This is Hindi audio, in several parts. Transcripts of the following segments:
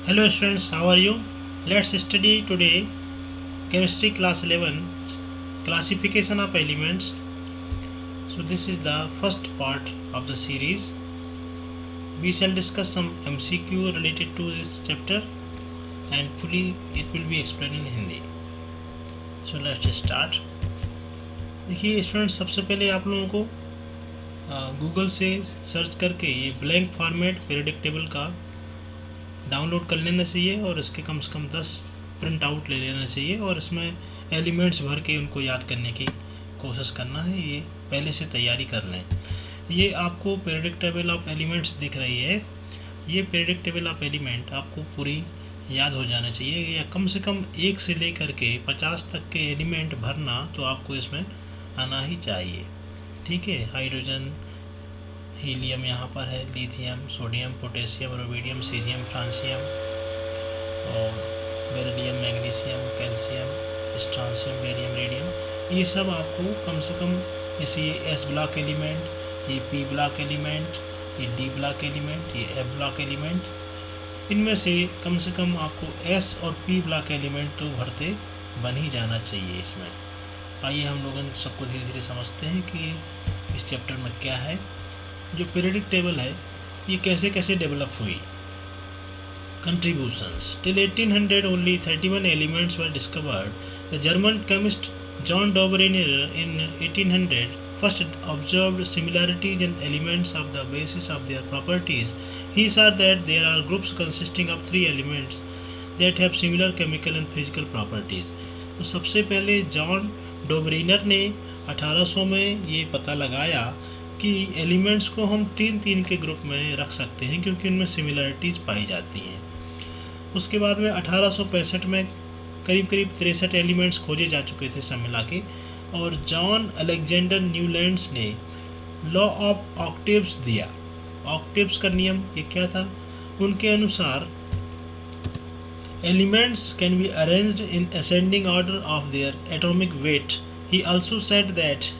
Hello students, how are you? Let's study today chemistry class 11 classification of elements. So this is the first part of the series. We shall discuss some MCQ related to this chapter and fully it will be explained in Hindi. So let's start. देखिए स्टूडेंट्स, सबसे पहले आप लोगों को गूगल से सर्च करके ये ब्लैंक फॉर्मेट पीरियोडिक टेबल का डाउनलोड कर लेना चाहिए और इसके कम से कम 10 प्रिंट आउट ले लेना चाहिए और इसमें एलिमेंट्स भर के उनको याद करने की कोशिश करना है। ये पहले से तैयारी कर लें। ये आपको पीरियोडिक टेबल ऑफ एलिमेंट्स दिख रही है। ये पीरियोडिक टेबल ऑफ एलिमेंट आपको पूरी याद हो जाना चाहिए या कम से कम 1 से लेकर के 50 तक के एलिमेंट भरना तो आपको इसमें आना ही चाहिए। ठीक है, हाइड्रोजन, हीलियम यहाँ पर है, lithium, sodium, potassium, rubidium, caesium, francium और beryllium, magnesium, calcium, strontium, barium, radium. ये सब आपको कम से कम, जैसे ये एस ब्लॉक एलिमेंट, ये पी ब्लॉक एलिमेंट, ये डी ब्लॉक एलिमेंट, ये एफ ब्लॉक एलिमेंट, इनमें से कम आपको एस और पी ब्लॉक एलिमेंट तो भरते बन ही जाना चाहिए इसमें। आइए हम लोग इन सबको धीरे धीरे समझते हैं कि इस चैप्टर में क्या है। जो पीरियोडिक टेबल है ये कैसे कैसे डेवलप हुई। Contributions till 1800 only 31 elements were discovered. The German chemist Johann Dobereiner in 1800 first observed similarities in elements of the basis of their properties. He saw that there are groups consisting of 3 elements that have similar chemical and physical properties. तो सबसे पहले जॉन डॉबरेनियर ने 1800 में ये पता लगाया कि एलिमेंट्स को हम 3-3 के ग्रुप में रख सकते हैं क्योंकि उनमें सिमिलरिटीज़ पाई जाती हैं। उसके बाद में 1865 में करीब 63 एलिमेंट्स खोजे जा चुके थे सब मिला के, और जॉन अलेक्जेंडर न्यूलैंड्स ने लॉ ऑफ ऑक्टेव्स दिया। ऑक्टेव्स का नियम ये क्या था? उनके अनुसार elements can be arranged in ascending order of their atomic weight. He also said that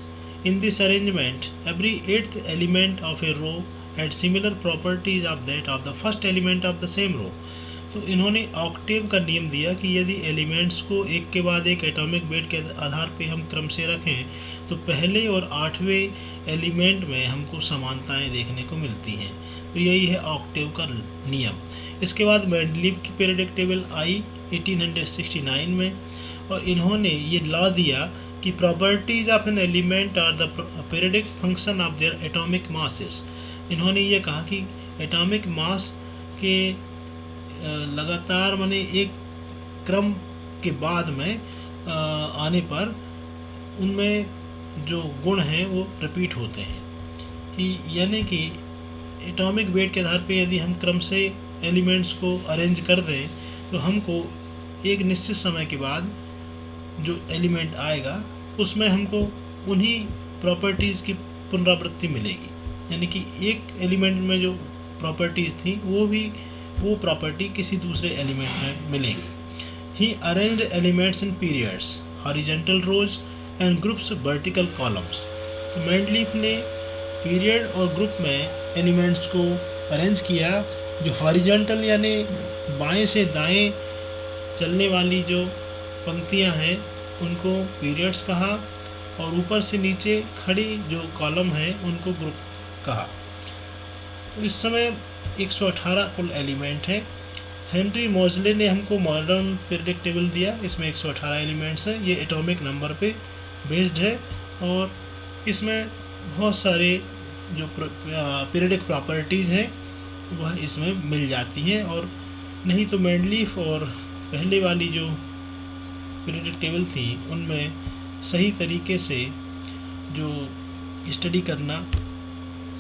in this arrangement every 8th element of a row had similar properties of that of the first element of the same row. तो इन्होंने ऑक्टेव का नियम दिया कि यदि एलिमेंट्स को एक के बाद एक एटॉमिक वेट के आधार पे हम क्रम से रखें तो पहले और 8वें एलिमेंट में हमको समानताएं देखने को मिलती हैं। तो यही है ऑक्टेव का नियम। इसके बाद मेंडलीव की पीरियोडिक टेबल आई 1869 में और इन्होंने ये लॉ दिया कि properties of an element are the periodic function of their atomic masses. इन्होंने ये कहा कि एटॉमिक मास के लगातार माने एक क्रम के बाद में आने पर उनमें जो गुण हैं वो रिपीट होते हैं, कि यानी कि एटॉमिक वेट के आधार पे यदि हम क्रम से एलिमेंट्स को अरेंज कर दें तो हमको एक निश्चित समय के बाद जो एलिमेंट आएगा उसमें हमको उन्हीं प्रॉपर्टीज़ की पुनरावृत्ति मिलेगी। यानी कि एक एलिमेंट में जो प्रॉपर्टीज़ थी वो प्रॉपर्टी किसी दूसरे एलिमेंट में मिलेगी। He arranged elements in periods, horizontal rows and groups, vertical columns. तो मेंडलीफ ने पीरियड और ग्रुप में एलिमेंट्स को अरेंज किया। जो हॉरिजॉन्टल यानी बाएं से दाएं चलने वाली जो पंक्तियां हैं उनको पीरियड्स कहा और ऊपर से नीचे खड़ी जो कॉलम है उनको ग्रुप कहा। तो इस समय 118 कुल एलिमेंट हैं। हेनरी मोजले ने हमको मॉडर्न पीरियोडिक टेबल दिया, इसमें 118 एलिमेंट्स हैं। ये एटॉमिक नंबर पे बेस्ड है और इसमें बहुत सारे जो पीरियोडिक प्रॉपर्टीज़ हैं वह इसमें मिल जाती हैं। और नहीं तो मेंडलीफ और पहले वाली जो पीरियोडिक टेबल थी उनमें सही तरीके से जो स्टडी करना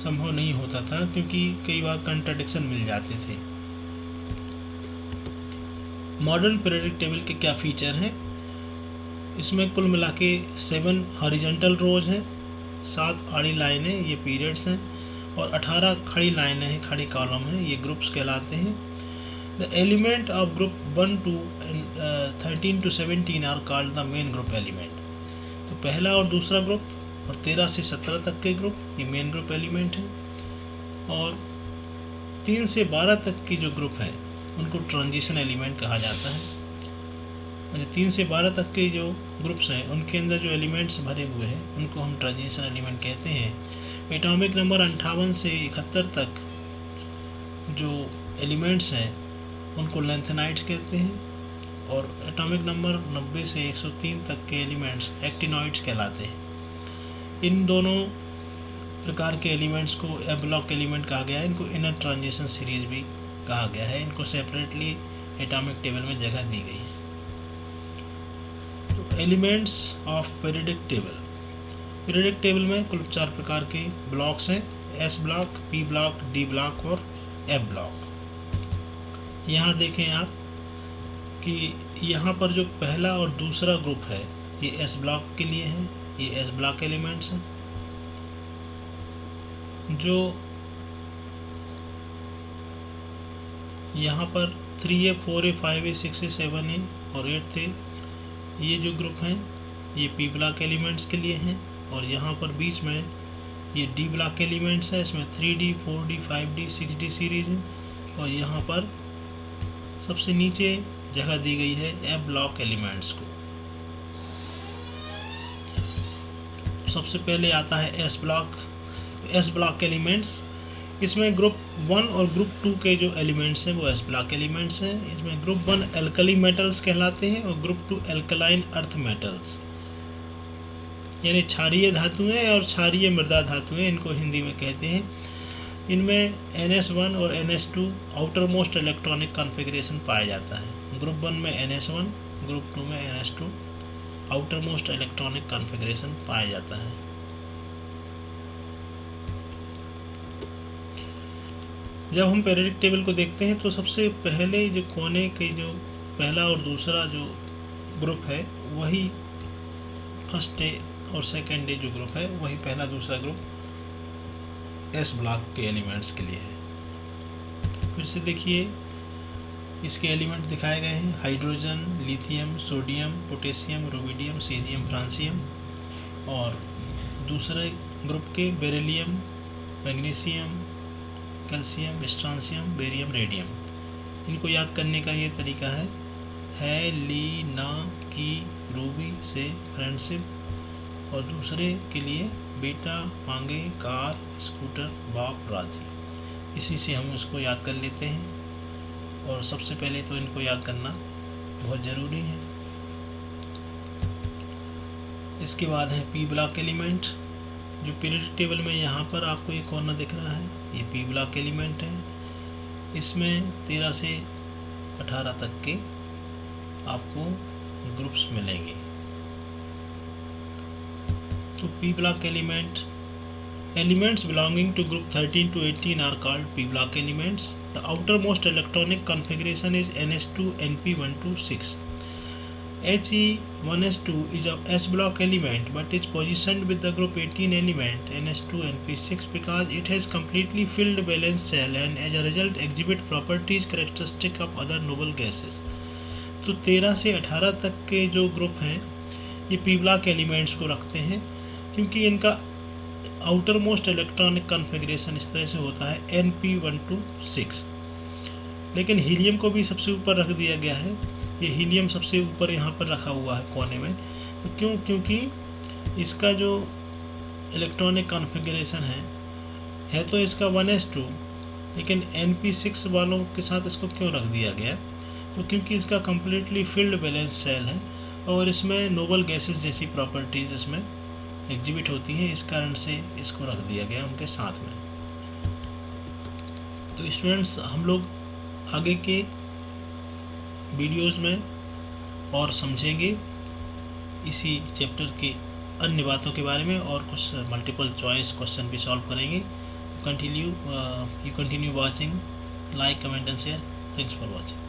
संभव नहीं होता था क्योंकि कई बार कंट्राडिक्शन मिल जाते थे। मॉडर्न पीरियोडिक टेबल के क्या फीचर हैं? इसमें कुल मिला के 7 हॉरिजॉन्टल रोज हैं, 7 आड़ी लाइनें ये पीरियड्स हैं और 18 खड़ी लाइनें हैं, खड़ी कॉलम हैं, ये ग्रुप्स कहलाते हैं। The element of group 1 to 13 to 17 are called the main group element. तो पहला और दूसरा ग्रुप और 13 से 17 तक के ग्रुप ये मेन ग्रुप एलिमेंट हैं और 3 से 12 तक की जो ग्रुप हैं उनको ट्रांजिशन एलिमेंट कहा जाता है। 3 से 12 तक के जो ग्रुप्स हैं उनके अंदर जो एलिमेंट्स भरे हुए हैं उनको हम ट्रांजिशन एलिमेंट कहते हैं। एटॉमिक नंबर 58 से 71 तक जो एलिमेंट्स हैं उनको लेंथेनाइड्स कहते हैं, और एटॉमिक नंबर 90 से 103 तक के एलिमेंट्स एक्टिनॉइड्स कहलाते हैं। इन दोनों प्रकार के एलिमेंट्स को ए ब्लॉक एलिमेंट कहा गया है। इनको इनर ट्रांजिशन सीरीज भी कहा गया है। इनको सेपरेटली एटॉमिक टेबल में जगह दी गई है। तो elements of periodic table. Periodic table में कुल 4 प्रकार के ब्लॉक्स हैं, S block, P block, D block और एफ ब्लॉक। यहाँ देखें आप कि यहाँ पर जो पहला और दूसरा ग्रुप है ये एस ब्लॉक के लिए है, ये एस ब्लॉक एलिमेंट्स हैं। जो यहाँ पर 3A, 4A, 5A, 6A, 7A और 8 थे, ये जो ग्रुप हैं ये पी ब्लॉक एलिमेंट्स के लिए हैं। और यहाँ पर बीच में ये डी ब्लॉक एलिमेंट्स है, इसमें 3D, 4D, 5D, 6D series है। और यहाँ पर सबसे नीचे जगह दी गई है एफ ब्लॉक एलिमेंट्स को। सबसे पहले आता है S block. S block elements, इसमें ग्रुप 1 और ग्रुप 2 के जो एलिमेंट्स हैं वो एस ब्लॉक एलिमेंट्स हैं। इसमें ग्रुप 1 एल्कली मेटल्स कहलाते हैं और ग्रुप 2 एल्कलाइन अर्थ मेटल्स, यानी क्षारीय धातुएं और क्षारीय मृदा धातुएं इनको हिंदी में कहते हैं। इनमें NS1 और NS2 outer most electronic configuration पाया जाता है। ग्रुप 1 में NS1, ग्रुप 2 में NS2 outer most electronic configuration पाया जाता है। जब हम पीरियडिक टेबल को देखते हैं तो सबसे पहले जो कोने के जो पहला और दूसरा जो ग्रुप है वही फर्स्ट डे और सेकेंड डे जो ग्रुप है वही पहला दूसरा ग्रुप एस ब्लॉक के एलिमेंट्स के लिए है। फिर से देखिए इसके एलिमेंट दिखाए गए हैं, hydrogen, lithium, sodium, potassium, rubidium, caesium, francium. और दूसरे ग्रुप के beryllium, magnesium, calcium, strontium, barium, radium. इनको याद करने का ये तरीका है ली, ना, की, रूबी से फ्रेंडशिप, और दूसरे के लिए बेटा, मांगे, कार, स्कूटर, बाप, राजी। इसी से हम उसको याद कर लेते हैं। और सबसे पहले तो इनको याद करना बहुत ज़रूरी है। इसके बाद है पी ब्लॉक एलिमेंट, जो पीरियडिक टेबल में यहाँ पर आपको एक कॉर्नर दिख रहा है, ये पी ब्लॉक एलिमेंट है। इसमें 13 से 18 तक के आपको ग्रुप्स मिलेंगे। तो P block elements belonging to group 13 to 18 are called p block elements. The outermost electronic configuration is ns2 np126. He1s2 is a s block element but is positioned with the group 18 element ns2 np6 because it has completely filled valence shell and as a result exhibit properties characteristic of other noble gases. तो 13 से 18 तक के जो ग्रुप हैं ये पी ब्लॉक एलिमेंट्स को रखते हैं, क्योंकि इनका आउटर मोस्ट इलेक्ट्रॉनिक कॉन्फ़िगरेशन इस तरह से होता है np126। लेकिन हीलियम को भी सबसे ऊपर रख दिया गया है। ये हीलियम सबसे ऊपर यहाँ पर रखा हुआ है कोने में। तो क्योंकि इसका जो इलेक्ट्रॉनिक कॉन्फ़िगरेशन है तो इसका 1s2, लेकिन np6 वालों के साथ इसको क्यों रख दिया गया? तो क्योंकि इसका कम्प्लीटली फिल्ड बैलेंस सेल है और इसमें नोबल गैसेस जैसी प्रॉपर्टीज़ इसमें एग्जिबिट होती हैं, इस कारण से इसको रख दिया गया उनके साथ में। तो स्टूडेंट्स, हम लोग आगे के वीडियोज़ में और समझेंगे इसी चैप्टर की अन्य बातों के बारे में और कुछ मल्टीपल चॉइस क्वेश्चन भी सॉल्व करेंगे। Continue watching, like, comment and share. Thanks for watching.